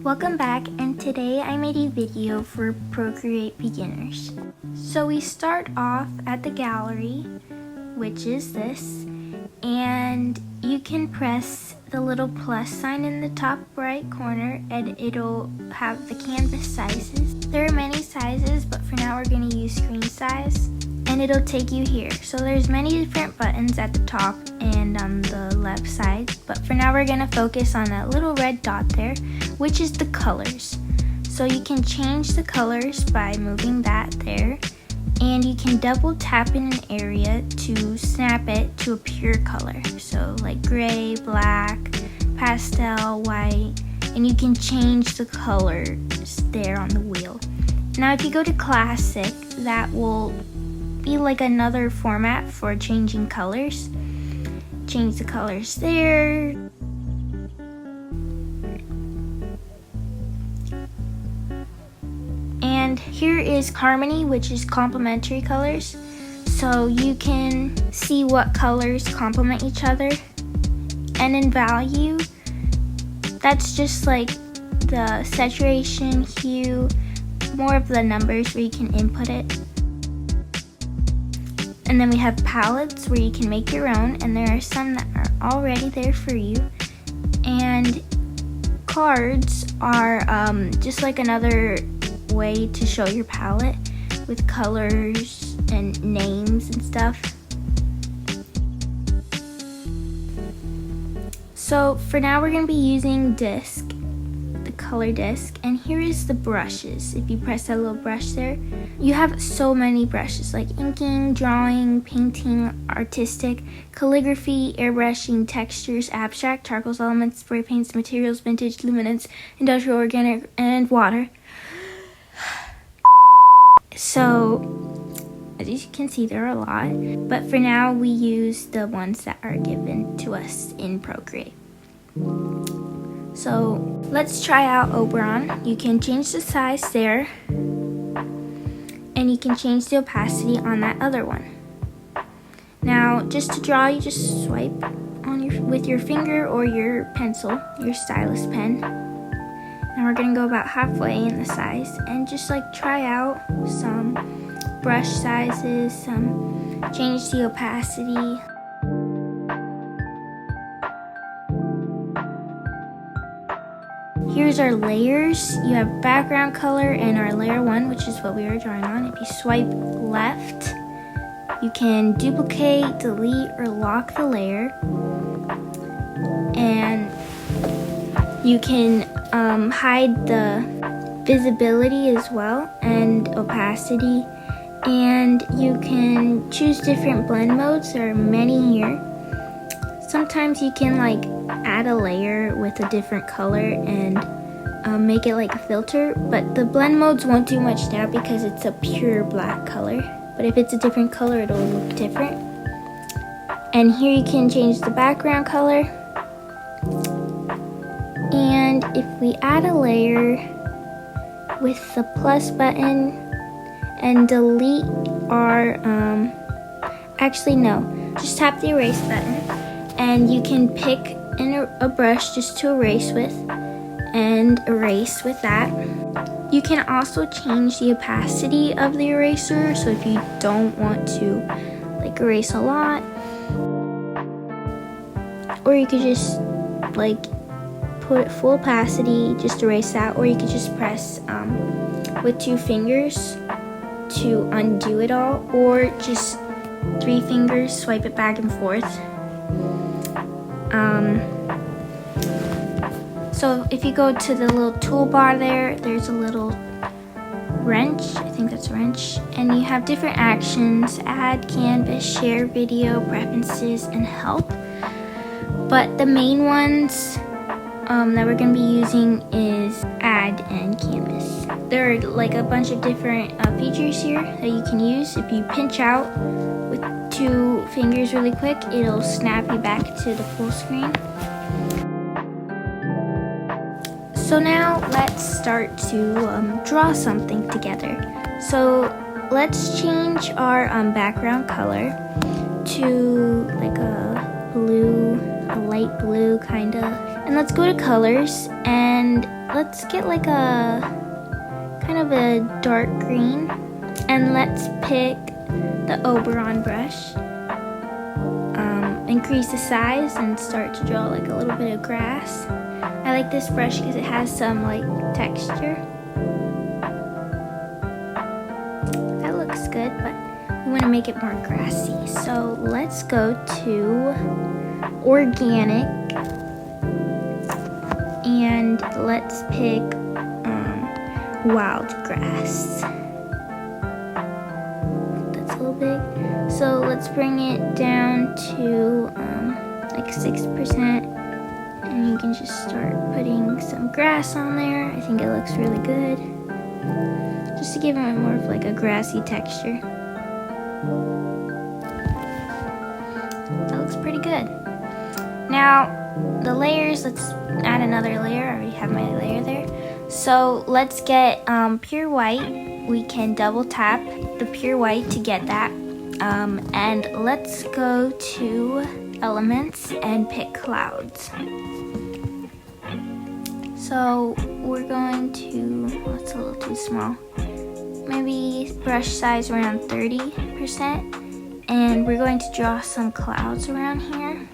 Welcome back, and today I made a video for Procreate beginners. So we start off at the gallery, which is this, and you can press the little plus sign in the top right corner and it'll have the canvas sizes. There are many sizes, but for now we're going to use screen size, and it'll take you here. So there's many different buttons at the top and on the left side, but for now we're going to focus on that little red dot there, which is the colors. So you can change the colors by moving that there, and you can double tap in an area to snap it to a pure color. So like gray, black, pastel, white, and you can change the colors there on the wheel. Now if you go to classic, that will be like another format for changing colors. Change the colors there. And here is harmony, which is complementary colors. So you can see what colors complement each other. And in value, that's just like the saturation, hue, more of the numbers where you can input it. And then we have palettes where you can make your own, and there are some that are already there for you. And cards are just like another way to show your palette with colors and names and stuff. So for now we're going to be using disc, the color disc, and here is the brushes. If you press that little brush there, you have so many brushes like inking, drawing, painting, artistic, calligraphy, airbrushing, textures, abstract, charcoals, elements, spray paints, materials, vintage, luminance, industrial, organic, and water. So as you can see, there are a lot, but for now we use the ones that are given to us in Procreate. So let's try out Oberon. You can change the size there, and you can change the opacity on that other one. Now just to draw, you just swipe on with your finger or your pencil, your stylus pen. Now we're gonna go about halfway in the size and just like try out some brush sizes, change the opacity. Here's our layers. You have background color and our layer 1, which is what we were drawing on. If you swipe left, you can duplicate, delete, or lock the layer. And you can hide the visibility as well and opacity. And you can choose different blend modes. There are many here. Sometimes you can like add a layer with a different color and make it like a filter, but the blend modes won't do much now because it's a pure black color. But if it's a different color, it'll look different. And here you can change the background color. And if we add a layer with the plus button and delete our, actually no, just tap the erase button. And you can pick a brush just to erase with and erase with that. You can also change the opacity of the eraser, so if you don't want to like erase a lot, or you could just like put it full opacity, just erase that, or you could just press with 2 fingers to undo it all, or just 3 fingers, swipe it back and forth. So if you go to the little toolbar there, there's a little wrench, I think that's a wrench, and you have different actions: add, canvas, share, video, preferences, and help. But the main ones that we're going to be using is add and canvas. There are like a bunch of different features here that you can use. If you pinch out with 2 fingers really quick, it'll snap you back to the full screen. So now let's start to draw something together. So let's change our background color to like a blue, a light blue kind of. And let's go to colors, and let's get like a kind of a dark green, and let's pick the Oberon brush. Increase the size and start to draw like a little bit of grass. I like this brush because it has some like texture. That looks good, but we want to make it more grassy. So let's go to organic and let's pick wild grass. That's a little big. So let's bring it down to like 6%, and you can just start putting some grass on there. I think it looks really good, just to give it more of like a grassy texture. That looks pretty good. Now the layers, let's add another layer. I already have my layer there. So let's get pure white. We can double tap the pure white to get that. And let's go to elements and pick clouds. So we're going to, oh, it's a little too small. Maybe brush size around 30%. And we're going to draw some clouds around here.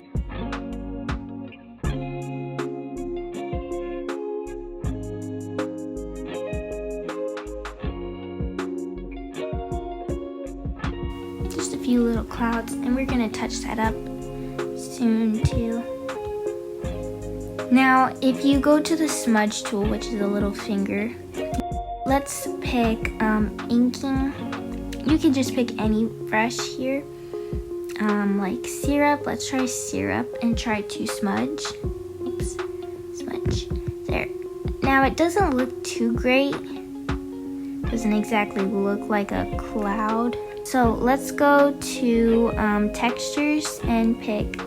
Just a few little clouds, and we're gonna touch that up soon too. Now, if you go to the smudge tool, which is a little finger, let's pick inking. You can just pick any brush here, like syrup. Let's try syrup and try to smudge. Oops, smudge. There. Now it doesn't look too great. Doesn't exactly look like a cloud. So let's go to textures and pick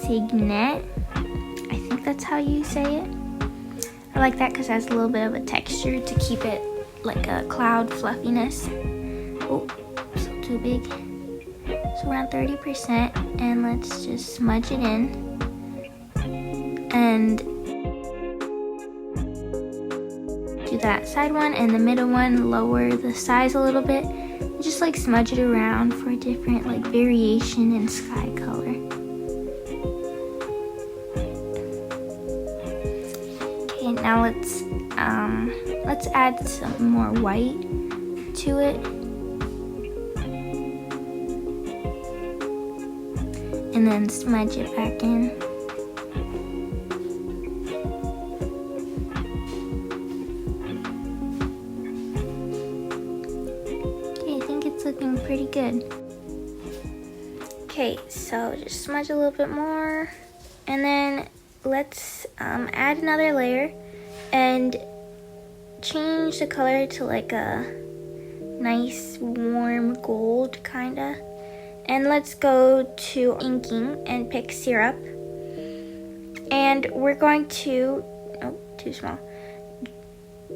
Signet. I think that's how you say it. I like that because it has a little bit of a texture to keep it like a cloud fluffiness. Oh, so too big. So around 30%, and let's just smudge it in. And do that side one, and the middle one, lower the size a little bit. Just like smudge it around for a different like variation in sky color. Okay, now let's add some more white to it. And then smudge it back in. Looking pretty good. Okay, so just smudge a little bit more, and then let's add another layer and change the color to like a nice warm gold kinda. And let's go to inking and pick syrup, and we're going to, oh, too small,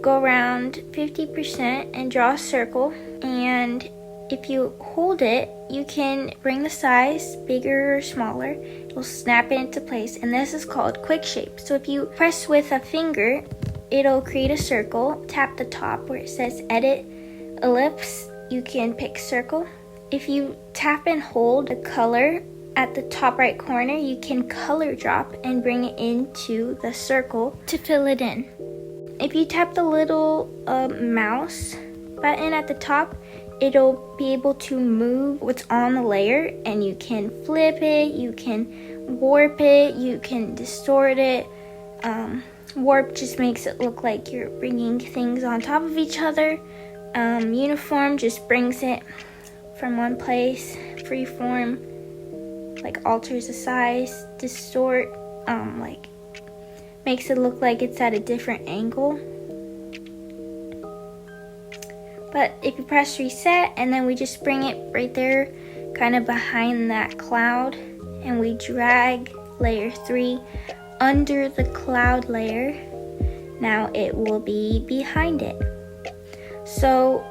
go around 50% and draw a circle. And if you hold it, you can bring the size bigger or smaller. It'll snap it into place, and this is called quick shape. So if you press with a finger, it'll create a circle. Tap the top where it says edit ellipse, you can pick circle. If you tap and hold the color at the top right corner, you can color drop and bring it into the circle to fill it in. If you tap the little mouse button at the top, it'll be able to move what's on the layer, and you can flip it, you can warp it, you can distort it. Warp just makes it look like you're bringing things on top of each other. Uniform just brings it from one place. Freeform like alters the size. Distort like makes it look like it's at a different angle. But if you press reset, and then we just bring it right there, kind of behind that cloud, and we drag layer 3 under the cloud layer, now it will be behind it. So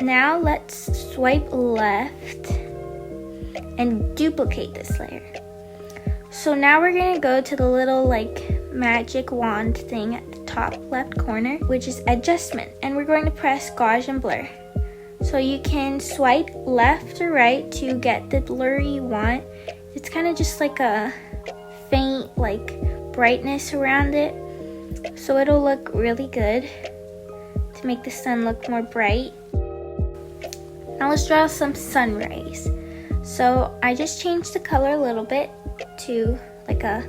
now let's swipe left and duplicate this layer. So now we're gonna go to the little like magic wand thing at the top left corner, which is adjustment, and we're going to press gauge and blur. So you can swipe left or right to get the blur you want. It's kind of just like a faint like brightness around it, so it'll look really good to make the sun look more bright. Now let's draw some sun rays. So I just changed the color a little bit to like a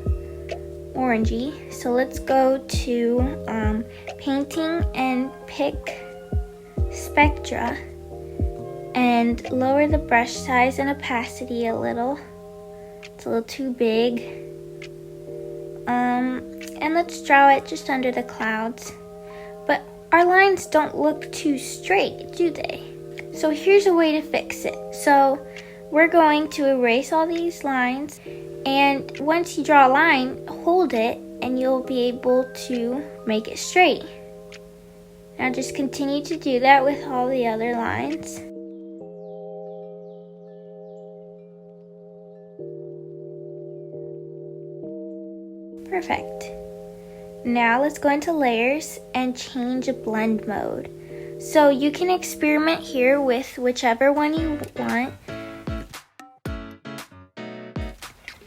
orangey. So let's go to painting and pick spectra and lower the brush size and opacity a little. It's a little too big. And let's draw it just under the clouds. But our lines don't look too straight, do they? So here's a way to fix it. So we're going to erase all these lines, and once you draw a line, hold it and you'll be able to make it straight. Now just continue to do that with all the other lines. Perfect. Now let's go into layers and change a blend mode. So you can experiment here with whichever one you want.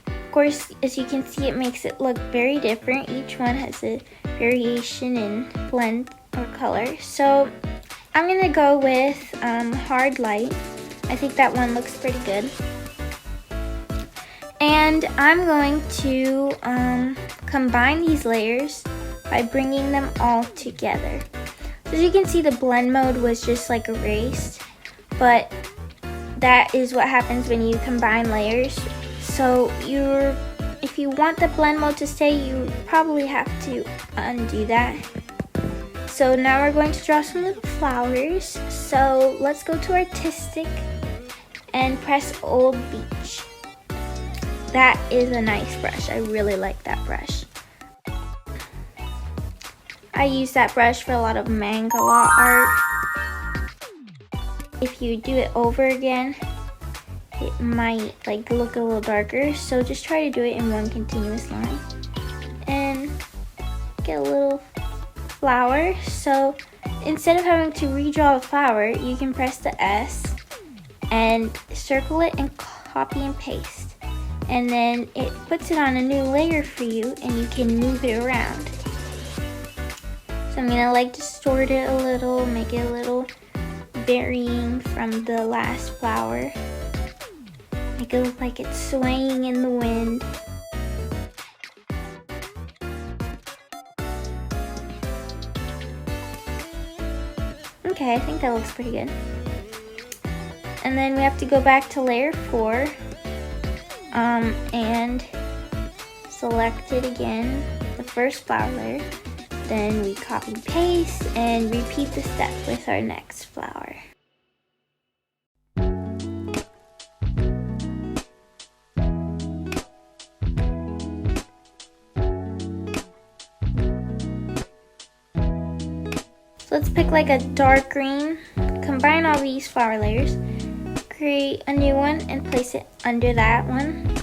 Of course, as you can see, it makes it look very different. Each one has a variation in blend or color. So I'm gonna go with hard light. I think that one looks pretty good. And I'm going to combine these layers by bringing them all together. So as you can see, the blend mode was just like erased, but that is what happens when you combine layers. So if you want the blend mode to stay, you probably have to undo that. So now we're going to draw some little flowers. So let's go to artistic and press Old Beach. That is a nice brush. I really like that brush. I use that brush for a lot of mangala art. If you do it over again, it might like look a little darker. So just try to do it in one continuous line and get a little flower. So instead of having to redraw a flower, you can press the S and circle it and copy and paste. And then it puts it on a new layer for you and you can move it around. So I'm gonna like distort it a little, make it a little varying from the last flower. Make it look like it's swaying in the wind. Okay, I think that looks pretty good. And then we have to go back to layer 4 and select it again, the first flower layer. Then we copy paste and repeat the step with our next flower. So let's pick like a dark green, combine all these flower layers, create a new one and place it under that one.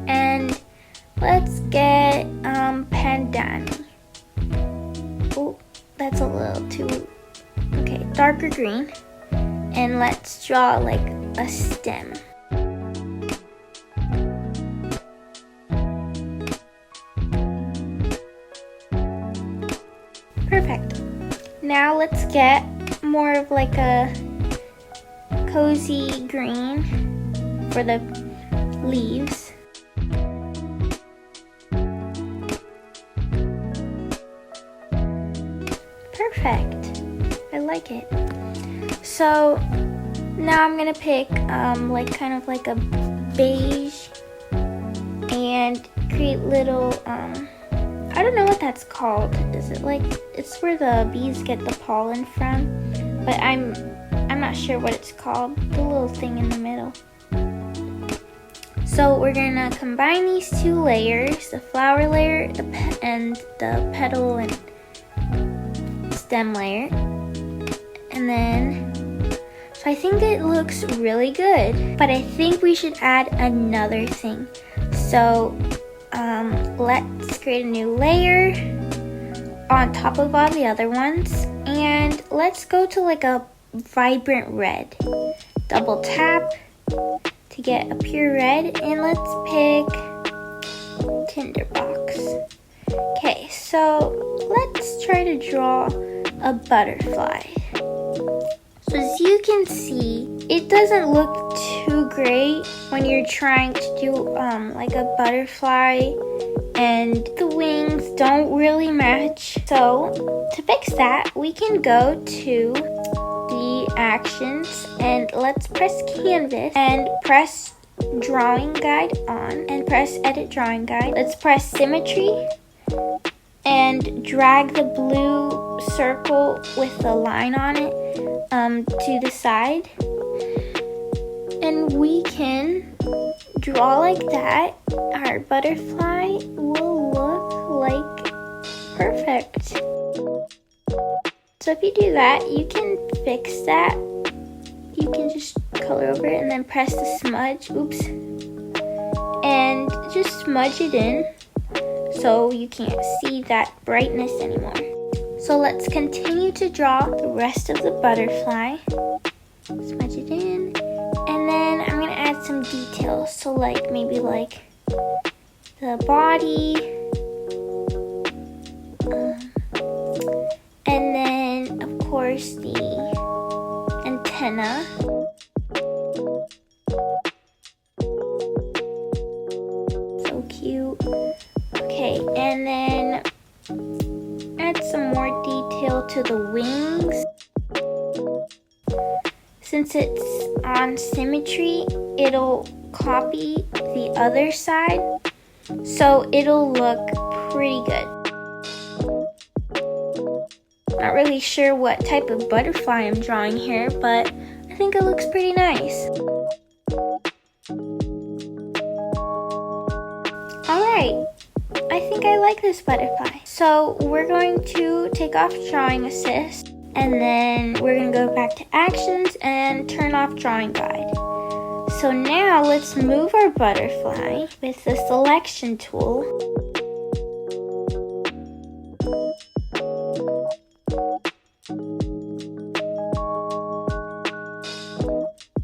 And let's get Pandani. Oh, that's a little too, okay, darker green. And let's draw like a stem. Perfect. Now let's get more of like a cozy green for the leaves. Perfect. I like it. So now I'm gonna pick like kind of like a beige and create little I don't know what that's called. Is it like, it's where the bees get the pollen from, but I'm not sure what it's called. The little thing in the middle. So we're gonna combine these two layers, the flower layer and the petal and stem layer. And then, so I think it looks really good, but I think we should add another thing. So let's create a new layer. on top of all the other ones. And let's go to like a vibrant red. Double tap to get a pure red, and let's pick Tinderbox. Okay, so let's try to draw a butterfly. So as you can see, it doesn't look too great when you're trying to do like a butterfly, and the wings don't really match. So to fix that, we can go to the actions and let's press canvas and press drawing guide on and press edit drawing guide. Let's press symmetry and drag the blue circle with the line on it to the side, and we can draw like that. Our butterfly will look like perfect. So if you do that, you can fix that. You can just color over it and then press the smudge, and just smudge it in so you can't see that brightness anymore. So let's continue to draw the rest of the butterfly. Smudge it in, and then I'm gonna add some details. So like maybe like the body, and then of course the antenna. So cute. Okay, and then add some more detail to the wings. Since it's on symmetry, it'll copy the other side, so it'll look pretty good. Not really sure what type of butterfly I'm drawing here, but I think it looks pretty nice. Alright, I think I like this butterfly. So we're going to take off drawing assist, and then we're going to go back to actions and turn off drawing guide. So now let's move our butterfly with the selection tool.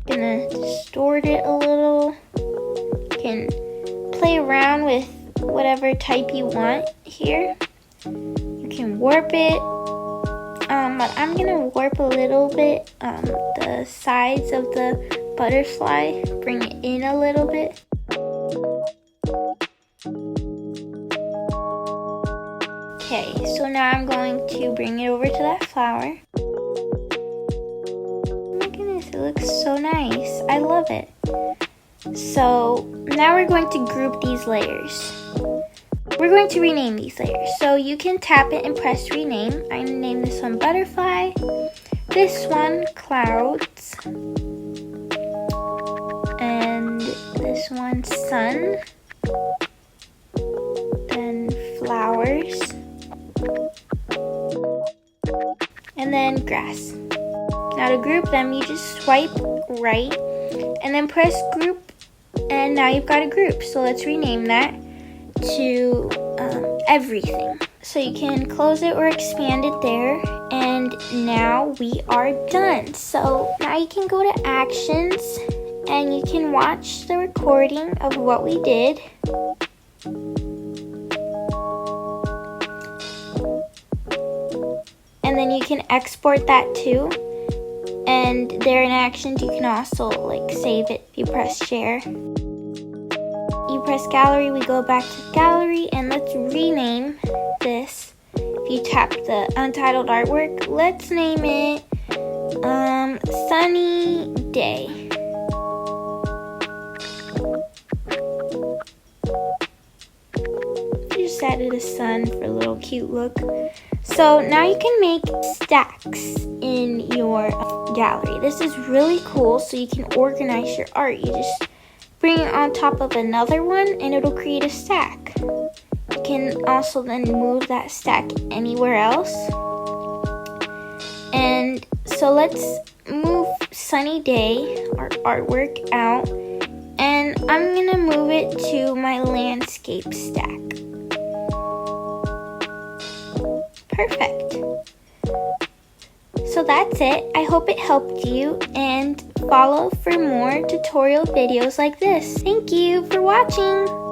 Gonna distort it a little. You can play around with whatever type you want here. You can warp it, but I'm gonna warp a little bit the sides of the butterfly, bring it in a little bit. Okay, so now I'm going to bring it over to that flower. Oh my goodness, it looks so nice. I love it. So now we're going to group these layers. We're going to rename these layers. So you can tap it and press rename. I'm gonna name this one butterfly, this one clouds, and this one sun, then flowers, and then grass. Now to group them, you just swipe right and then press group, and now you've got a group. So let's rename that to everything. So you can close it or expand it there, and now we are done. So now you can go to actions and you can watch the recording of what we did. And then you can export that too. And there in actions, you can also like save it if you press share. You press gallery, we go back to gallery, and let's rename this. If you tap the untitled artwork, let's name it Sunny Day. Just added a sun for a little cute look. So now you can make stacks in your gallery. This is really cool, so you can organize your art. You just bring it on top of another one and it'll create a stack. You can also then move that stack anywhere else. And so let's move Sunny Day, our artwork, out, and I'm gonna move it to my landscape stack. Perfect. So that's it. I hope it helped you, and follow for more tutorial videos like this. Thank you for watching.